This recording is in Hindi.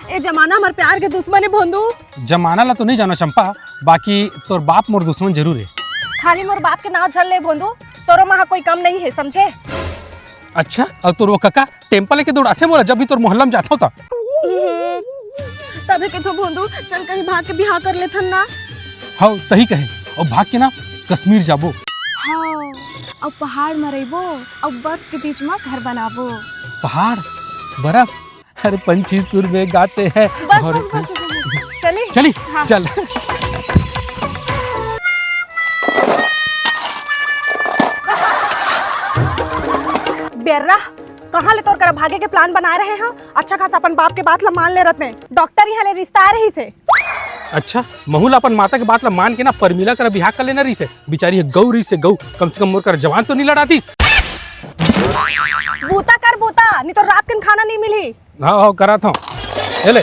ए जमाना हमार प्यार के दुश्मन है भोंदू। जमाना ला तो नहीं जानो चंपा, बाकी तोर बाप मोर दुश्मन जरूर है। खाली मोर बाप के नाम झड़ ले भोंदू, तोरो वहाँ कोई कम नहीं है समझे। अच्छा और तोर वो काका टेम्पल लेके दौड़ाते मोला जब भी तोर मोहल्ला में जाता होता। तभी के तो भोंदू चल कहीं भाग के बिहार कर लेथन ना। हाँ सही कहे, और भाग के ना कश्मीर जाबो। हाँ अब पहाड़ में रहबो और बर्फ के बीच में घर बनाबो। पहाड़ बर्फ, हर पंछी सुर में गाते हैं। बस बस बस चली चली हाँ। चल। बेर्रा कहाँ ले तोर कर भागे के प्लान बना रहे हैं। अच्छा खासा अपन बाप के बात ला मान ले रहते हैं। डॉक्टर यहाँ ले रिश्ता आ रही से। अच्छा महूल अपन माता के बात ला मान के ना परमिला कर बिहार कर लेना रही से। बेचारी है गौ रही से गौ, कम से कम मोर कर जवान तो नहीं लड़ातीस। बूता कर बूता, नहीं तो रात दिन खाना नहीं मिली। हाँ हाँ करा था। ले